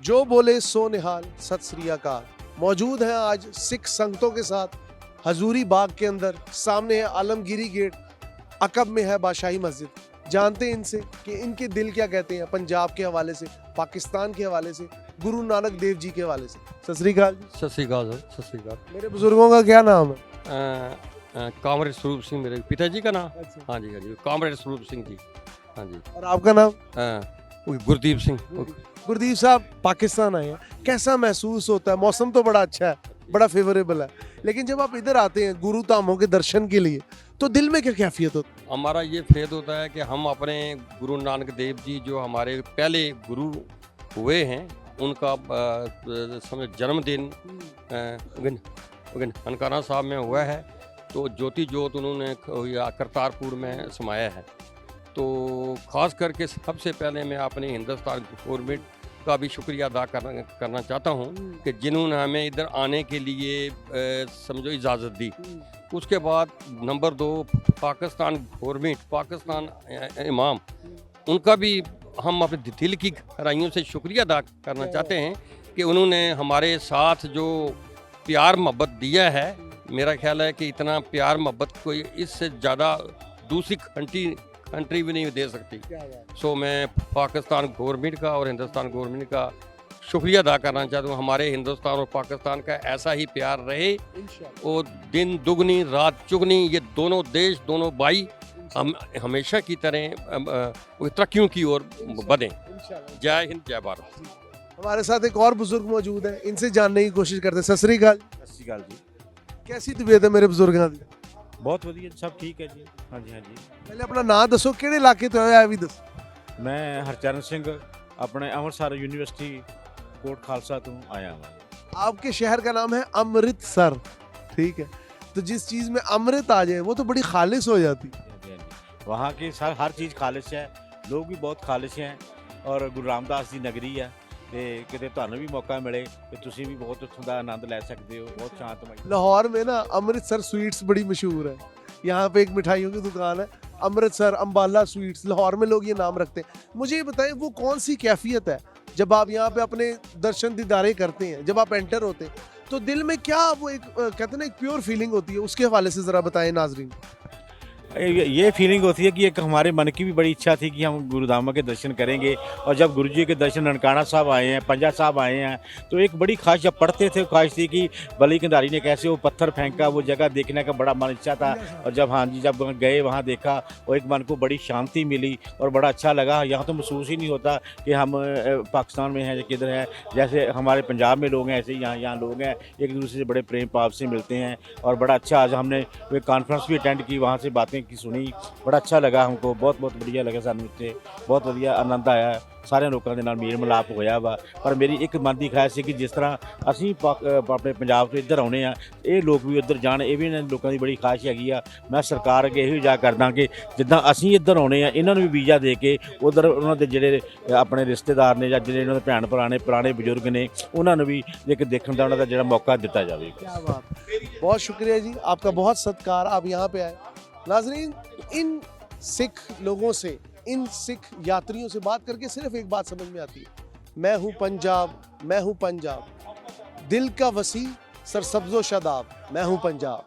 जो बोले सो निहाल, सत श्री अकाल। मौजूद हैं आज सिख संगतों के साथ हजूरी बाग के अंदर। सामने है आलमगीरी गेट, अकब में है बादशाही मस्जिद। जानते हैं इनसे कि इनके दिल क्या कहते हैं पंजाब के हवाले से, पाकिस्तान के हवाले से, गुरु नानक देव जी के हवाले से। सत श्री अकाल जी। सत श्री अकाल सर, सत श्री अकाल। मेरे बुजुर्गों का क्या नाम है? कामरेड स्वरूप सिंह मेरे पिताजी का नाम। अच्छा। हाँ जी, हाँ जी, कामरेड स्वरूप सिंह जी। हाँ जी। और आपका नाम? गुरदीप सिंह। गुरदीप साहब, पाकिस्तान आए हैं, कैसा महसूस होता है? मौसम तो बड़ा अच्छा है, बड़ा फेवरेबल है, लेकिन जब आप इधर आते हैं गुरु धामों के दर्शन के लिए तो दिल में क्या कैफियत होती है? हमारा ये फेद होता है कि हम अपने गुरु नानक देव जी जो हमारे पहले गुरु हुए हैं उनका समझ जन्मदिन ननकाना साहब में हुआ है। तो ज्योति ज्योत उन्होंने करतारपुर में समाया है। तो ख़ास करके सबसे पहले मैं अपने हिंदुस्तान गवर्नमेंट का भी शुक्रिया अदा करना चाहता हूँ कि जिन्होंने हमें इधर आने के लिए समझो इजाज़त दी। उसके बाद नंबर 2 पाकिस्तान गवर्नमेंट, पाकिस्तान इमाम, उनका भी हम अपने दिल की गहराइयों से शुक्रिया अदा करना चाहते हैं कि उन्होंने हमारे साथ जो प्यार मोहब्बत दिया है। मेरा ख्याल है कि इतना प्यार मोहब्बत कोई इससे ज़्यादा दूसरी कंट्री भी नहीं दे सकती। सो मैं पाकिस्तान गवर्नमेंट का और हिंदुस्तान गवर्नमेंट का शुक्रिया अदा करना चाहता हूँ। हमारे हिंदुस्तान और पाकिस्तान का ऐसा ही प्यार रहे और दिन दुगनी रात चुगनी ये दोनों देश, दोनों भाई हम हमेशा की तरह तरक्कियों की ओर बढ़ें। जय हिंद, जय भारत। हमारे साथ एक और बुजुर्ग मौजूद है, इनसे जानने की कोशिश करते हैं। सत श्री अकाल। सत श्री अकाल जी। कैसी तबीयत है मेरे बुजुर्गों की? बहुत वधिया, सब ठीक है जी। हाँ जी, हाँ जी। पहले अपना नाम दसो, किहड़े इलाके तो है भी दसो। मैं हरचरण सिंह अपने अमृतसर यूनिवर्सिटी कोट खालसा तो आया हूँ। आपके शहर का नाम है अमृतसर, ठीक है? तो जिस चीज़ में अमृत आ जाए वो तो बड़ी खालिश हो जाती है। वहाँ की हर चीज़ खालिश है, लोग भी बहुत खालिश हैं और गुरु रामदास ਦੀ नगरी है। ਤੇ ਕਿਤੇ ਤੁਹਾਨੂੰ ਵੀ ਮੌਕਾ ਮਿਲੇ ਕਿ ਤੁਸੀਂ ਵੀ ਬਹੁਤ ਉੱਥੋਂ ਦਾ ਆਨੰਦ ਲੈ ਸਕਦੇ ਹੋ। बहुत शांतमय। लाहौर में ना अमृतसर स्वीट्स बड़ी मशहूर है। यहाँ पे एक मिठाइयों की दुकान है, अमृतसर अम्बाला स्वीट्स। लाहौर में लोग ये नाम रखते हैं। मुझे ये बताएं वो कौन सी कैफियत है जब आप यहाँ पे अपने दर्शन दीदारे करते हैं, जब आप एंटर होते हैं तो दिल में क्या वो एक कहते हैं ना एक प्योर फीलिंग होती है, उसके हवाले से ज़रा बताएं नाजरीन। ये फीलिंग होती है कि एक हमारे मन की भी बड़ी इच्छा थी कि हम गुरुधाम के दर्शन करेंगे। और जब गुरु जी के दर्शन ननकाना साहब आए हैं, पंजा साहब आए हैं, तो एक बड़ी ख्वाहिश, जब पढ़ते थे ख्वाहिश थी कि बली कंधारी ने कैसे वो पत्थर फेंका, वो जगह देखने का बड़ा मन इच्छा था। और जब हाँ जी जब गए वहाँ देखा और एक मन को बड़ी शांति मिली और बड़ा अच्छा लगा। यहाँ तो महसूस ही नहीं होता कि हम पाकिस्तान में हैं या किधर है। जैसे हमारे पंजाब में लोग हैं ऐसे यहाँ लोग हैं, एक दूसरे से बड़े प्रेम भाव से मिलते हैं। और बड़ा अच्छा आज हमने कॉन्फ्रेंस भी अटेंड की, वहाँ से बातें की सुनी, बड़ा अच्छा लगा हमको। बहुत बढ़िया लगा सानू इत्थे, बहुत वधिया आनंद आया। सारे लोगों के नाल मेल मिलाप होया वा। पर मेरी एक मन की ख्वाहिश है कि जिस तरह असीं अपने पंजाब तो इधर आने ये लोग भी उधर जान, ये भी इन्हां लोगों की बड़ी ख्वाहिश हैगी आ। मैं सरकार अगे यही जा करदा कि जिद्दां असीं इधर आने इन्हां नूं भी वीज़ा दे के उधर उन्हां दे जिहड़े अपने रिश्तेदार ने जां जिहड़े इन्हां दे भैन भरा ने, पुराने बजुर्ग ने, उन्हां नूं भी एक देखण दा उन्हां दा जिहड़ा मौका दिता जावे। क्या बात, बहुत शुक्रिया जी, आपका बहुत सत्कार, आप यहाँ पे आए। नाजरीन, इन सिख लोगों से, इन सिख यात्रियों से बात करके सिर्फ एक बात समझ में आती है, मैं हूँ पंजाब, मैं हूँ पंजाब, दिल का वसी सरसब्ज़ो शादाब, मैं हूँ पंजाब।